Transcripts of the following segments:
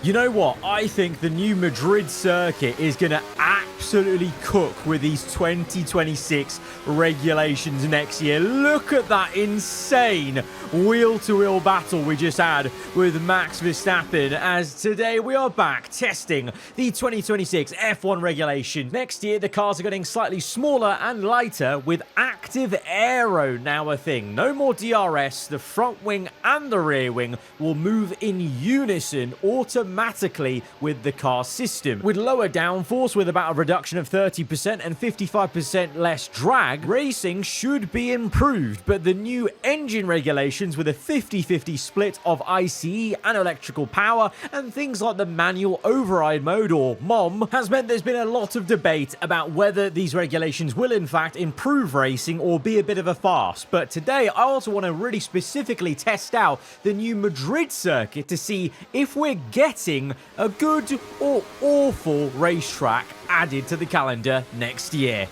You know what? I think the new Madrid circuit is going to absolutely cook with these 2026 regulations next year. Look at that insane wheel-to-wheel battle we just had with Max Verstappen, as today we are back testing the 2026 F1 regulation. Next year, the cars are getting slightly smaller and lighter, with active aero now a thing. No more DRS. The front wing and the rear wing will move in unison automatically with the car system. With lower downforce, with about a reduction of 30% and 55% less drag, racing should be improved. But the new engine regulations, with a 50-50 split of ICE and electrical power, and things like the manual override mode, or MOM, has meant there's been a lot of debate about whether these regulations will in fact improve racing or be a bit of a farce. But today I also want to really specifically test out the new Madrid circuit to see if we're getting a good or awful racetrack added to the calendar next year.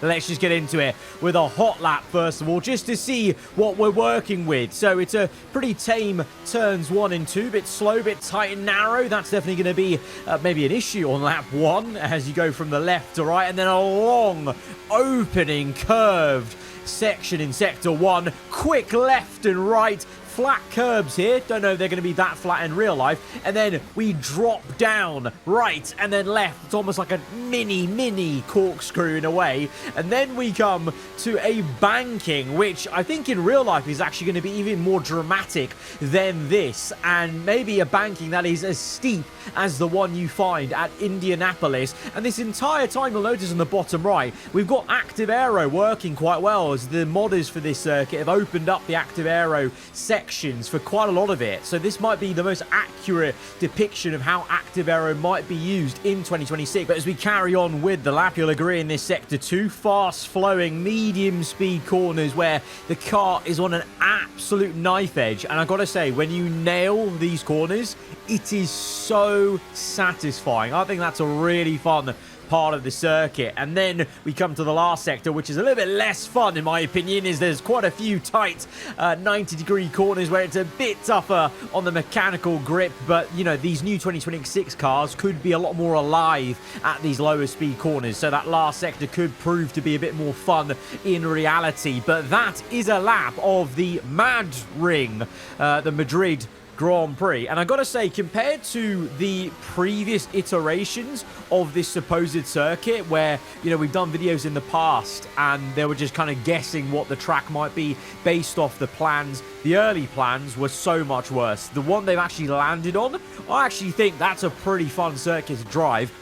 Let's just get into it with a hot lap first of all, just to see what we're working with. So it's a pretty tame turns 1 and 2, bit slow, bit tight and narrow. That's definitely going to be maybe an issue on lap 1 as you go from the left to right, and then a long opening curved section in sector 1. Quick left and right. Flat curbs here. Don't know if they're going to be that flat in real life. And then we drop down right and then left. It's almost like a mini corkscrew in a way. And then we come to a banking, which I think in real life is actually going to be even more dramatic than this. And maybe a banking that is as steep as the one you find at Indianapolis. And this entire time, you'll notice on the bottom right, we've got active aero working quite well, as the modders for this circuit have opened up the active aero sections for quite a lot of it. So this might be the most accurate depiction of how active aero might be used in 2026. But as we carry on with the lap, you'll agree in this sector 2, fast flowing medium speed corners where the car is on an absolute knife edge. And I've got to say, when you nail these corners, it is so satisfying. I think that's a really fun part of the circuit. And then we come to the last sector, which is a little bit less fun in my opinion, is there's quite a few tight 90-degree corners where it's a bit tougher on the mechanical grip. But you know, these new 2026 cars could be a lot more alive at these lower speed corners, so that last sector could prove to be a bit more fun in reality. But that is a lap of the Madring, the Madrid Grand Prix. And I gotta say, compared to the previous iterations of this supposed circuit, where, you know, we've done videos in the past and they were just kind of guessing what the track might be based off the plans, the early plans were so much worse. The one they've actually landed on, I actually think that's a pretty fun circuit to drive.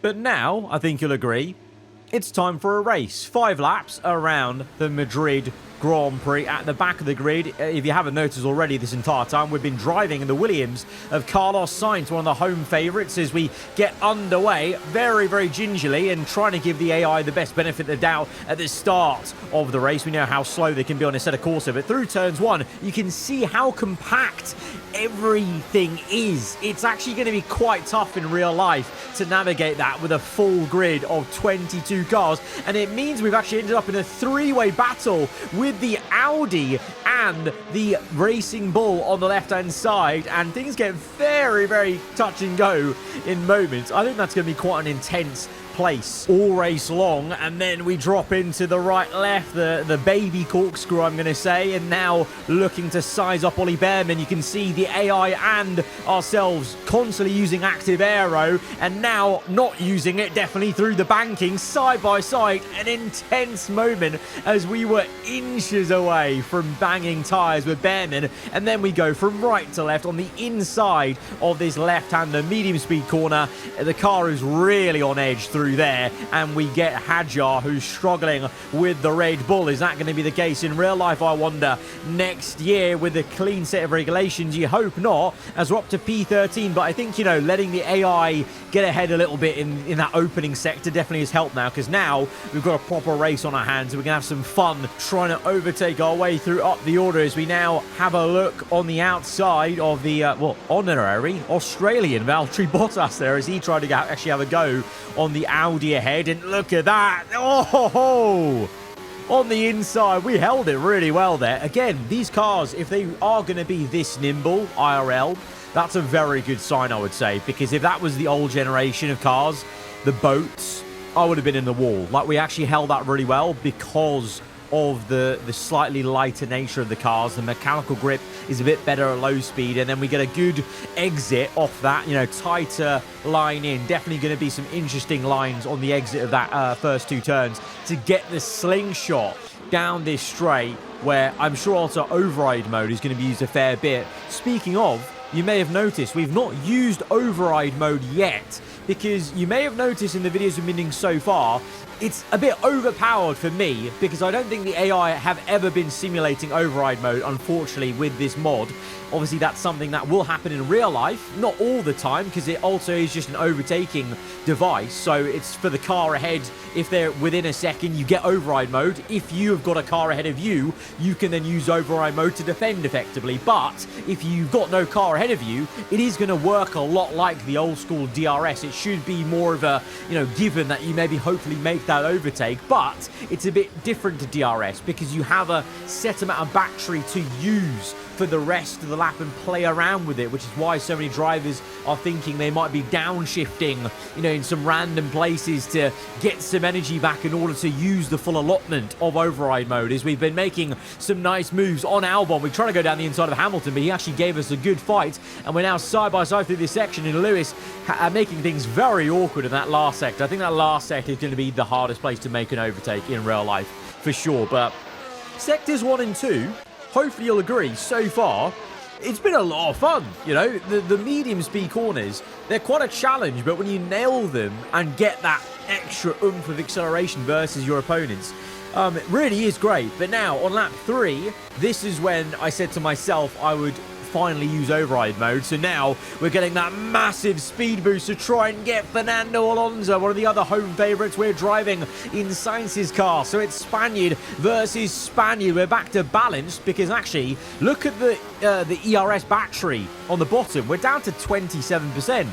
But now, I think you'll agree, it's time for a race. 5 laps around the Madrid Grand Prix at the back of the grid. If you haven't noticed already, this entire time we've been driving in the Williams of Carlos Sainz, one of the home favourites, as we get underway very gingerly and trying to give the AI the best benefit of the doubt at the start of the race. We know how slow they can be on a set of Corsa, but through turns 1 you can see how compact everything is. It's actually going to be quite tough in real life to navigate that with a full grid of 22 cars, and it means we've actually ended up in a 3-way battle with the Audi and the Racing Bull on the left-hand side, and things get very touch and go in moments. I think that's going to be quite an intense place all race long. And then we drop into the right left, the baby corkscrew, I'm going to say, and now looking to size up Ollie Behrman. You can see the AI and ourselves constantly using active aero, and now not using it, definitely through the banking side by side. An intense moment as we were inches away from banging tires with Behrman, and then we go from right to left on the inside of this left-hander medium speed corner. The car is really on edge through there, and we get Hadjar, who's struggling with the Red Bull. Is that going to be the case in real life, I wonder, next year with a clean set of regulations? You hope not, as we're up to P13. But I think, you know, letting the AI get ahead a little bit in that opening sector definitely has helped now, because now we've got a proper race on our hands, and we can have some fun trying to overtake our way through up the order, as we now have a look on the outside of the honorary Australian Valtteri Bottas there, as he tried to actually have a go on the Audi ahead. And look at that. Oh, on the inside, we held it really well there. Again, these cars, if they are going to be this nimble IRL, That's a very good sign, I would say, because if that was the old generation of cars, the boats, I would have been in the wall. Like, we actually held that really well because of the slightly lighter nature of the cars. The mechanical grip is a bit better at low speed, and then we get a good exit off that, you know, tighter line in. Definitely going to be some interesting lines on the exit of that first 2 turns to get the slingshot down this straight, where I'm sure also override mode is going to be used a fair bit. Speaking of, you may have noticed we've not used override mode yet, because you may have noticed in the videos we've been doing so far, it's a bit overpowered for me, because I don't think the AI have ever been simulating override mode, unfortunately, with this mod. Obviously, that's something that will happen in real life, not all the time, because it also is just an overtaking device. So it's for the car ahead. If they're within a second, you get override mode. If you have got a car ahead of you, you can then use override mode to defend effectively. But if you've got no car ahead of you, it is going to work a lot like the old school DRS. It should be more of a, you know, given that you maybe hopefully make that overtake, but it's a bit different to DRS because you have a set amount of battery to use for the rest of the lap and play around with it, which is why so many drivers are thinking they might be downshifting, you know, in some random places to get some energy back in order to use the full allotment of override mode. As we've been making some nice moves on Albon, we're trying to go down the inside of Hamilton, but he actually gave us a good fight, and we're now side by side through this section, and Lewis making things very awkward in that last sector. I think that last sector is going to be the hardest place to make an overtake in real life for sure. But sectors 1 and 2, hopefully you'll agree, so far it's been a lot of fun. You know, the medium speed corners, they're quite a challenge, but when you nail them and get that extra oomph of acceleration versus your opponents, it really is great. But now on lap 3, this is when I said to myself I would finally use override mode. So now we're getting that massive speed boost to try and get Fernando Alonso, one of the other home favourites. We're driving in Sainz's car, so it's Spaniard versus Spaniard. We're back to balanced because actually look at the ERS battery on the bottom. We're down to 27%.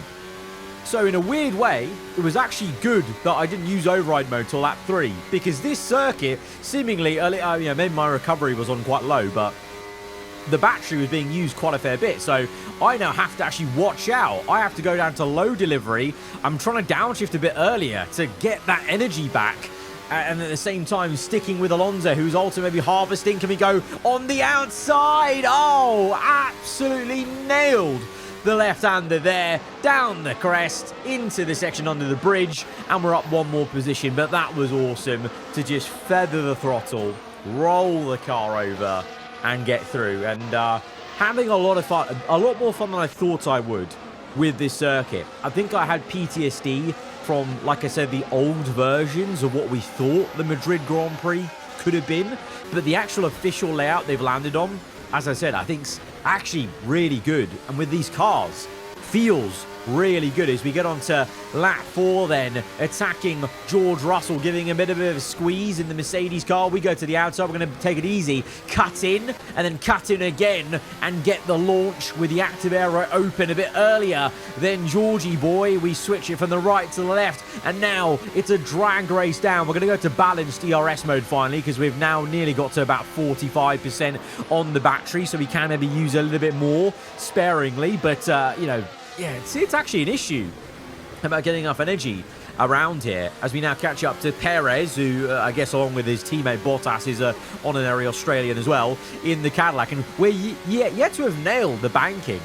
So in a weird way, it was actually good that I didn't use override mode till lap 3, because this circuit seemingly, you know, maybe my recovery was on quite low, but the battery was being used quite a fair bit. So I now have to actually watch out. I have to go down to low delivery. I'm trying to downshift a bit earlier to get that energy back. And at the same time, sticking with Alonso, who's also maybe harvesting. Can we go on the outside? Oh, absolutely nailed the left-hander there, down the crest, into the section under the bridge, and we're up one more position. But that was awesome to just feather the throttle, roll the car over, and get through. And having a lot of fun, a lot more fun than I thought I would with this circuit. I think I had PTSD from, like I said, the old versions of what we thought the Madrid Grand Prix could have been. But the actual official layout they've landed on, as I said, I think's actually really good. And with these cars, feels really good. As we get on to lap 4 then, attacking George Russell, giving a bit of a squeeze in the Mercedes car. We go to the outside, we're going to take it easy, cut in, and then cut in again, and get the launch with the active aero open a bit earlier than Georgie boy. We switch it from the right to the left, and now it's a drag race down. We're going to go to balanced ERS mode finally, because we've now nearly got to about 45% on the battery, so we can maybe use a little bit more sparingly, but you know, yeah, it's actually an issue about getting enough energy around here, as we now catch up to Perez, who I guess along with his teammate Bottas is honorary Australian as well, in the Cadillac. And we're yet to have nailed the banking.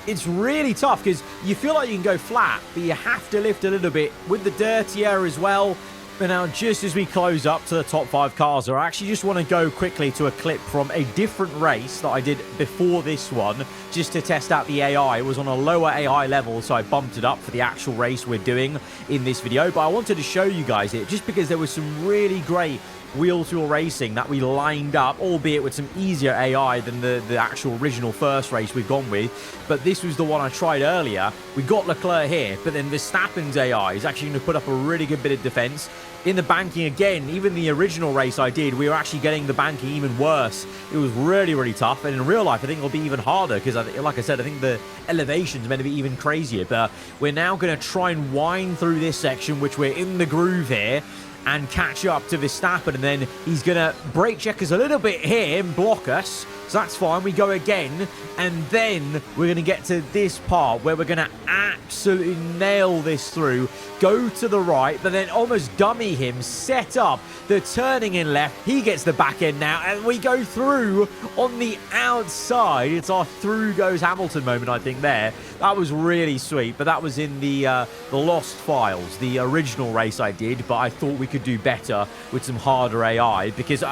It's really tough because you feel like you can go flat, but you have to lift a little bit with the dirty air as well. But now, just as we close up to the top 5 cars, I actually just want to go quickly to a clip from a different race that I did before this one, just to test out the AI. It was on a lower AI level, so I bumped it up for the actual race we're doing in this video. But I wanted to show you guys it, just because there was some really great wheel-to-wheel racing that we lined up, albeit with some easier AI than the actual original first race we've gone with. But this was the one I tried earlier. We got Leclerc here, but then Verstappen's AI is actually going to put up a really good bit of defense. In the banking again, even the original race I did, we were actually getting the banking even worse. It was really, really tough. And in real life, I think it'll be even harder because, like I said, I think the elevation's meant to be even crazier. But we're now going to try and wind through this section, which we're in the groove here. and catch up to Verstappen, and then he's going to brake check us a little bit here and block us. So that's fine. We go again, and then we're going to get to this part where we're going to absolutely nail this through, go to the right, but then almost dummy him, set up the turning in left. He gets the back end now, and we go through on the outside. It's our through goes Hamilton moment, I think, there. That was really sweet, but that was in the lost files, the original race I did, but I thought we could do better with some harder AI because...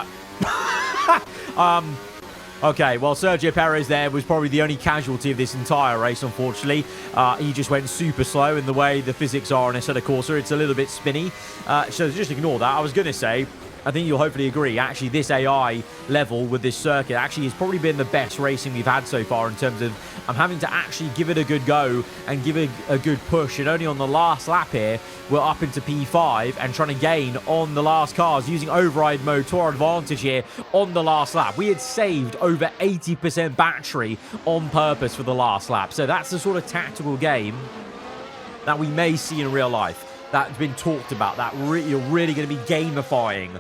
Okay, well, Sergio Perez there was probably the only casualty of this entire race, unfortunately. He just went super slow in the way the physics are on Assetto Corsa. It's a little bit spinny. So just ignore that. I was going to say, I think you'll hopefully agree, actually, this AI level with this circuit actually has probably been the best racing we've had so far in terms of I'm having to actually give it a good go and give it a good push. And only on the last lap here, we're up into P5 and trying to gain on the last cars using override mode to our advantage here on the last lap. We had saved over 80% battery on purpose for the last lap. So that's the sort of tactical game that we may see in real life. That's been talked about, that you're really going to be gamifying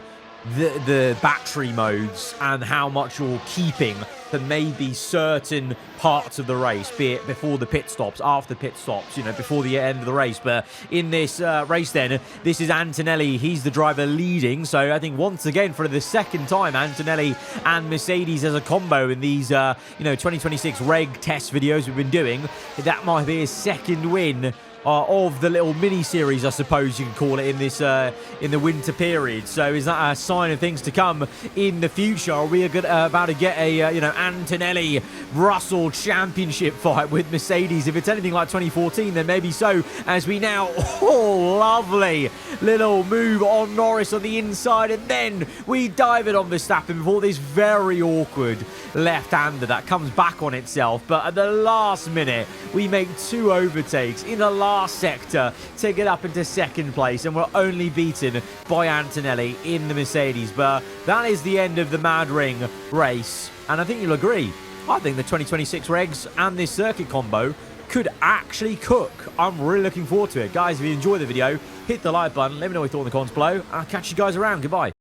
the battery modes and how much you're keeping for maybe certain parts of the race, be it before the pit stops, after pit stops, you know, before the end of the race. But in this race then, this is Antonelli. He's the driver leading. So I think once again, for the second time, Antonelli and Mercedes as a combo in these, 2026 reg test videos we've been doing. That might be his second win of the little mini-series, I suppose you can call it, in this in the winter period. So is that a sign of things to come in the future? Are we about to get a, Antonelli-Russell championship fight with Mercedes? If it's anything like 2014, then maybe so, as we now... Oh, lovely little move on Norris on the inside, and then we dive it on Verstappen before this very awkward left-hander that comes back on itself. But at the last minute, we make two overtakes in the last sector to get up into second place, and we're only beaten by Antonelli in the Mercedes. But that is the end of the Madring race, and I think you'll agree, I think the 2026 regs and this circuit combo could actually cook. I'm really looking forward to it. Guys, if you enjoyed the video, hit the like button, let me know what you thought in the comments below, and I'll catch you guys around. Goodbye.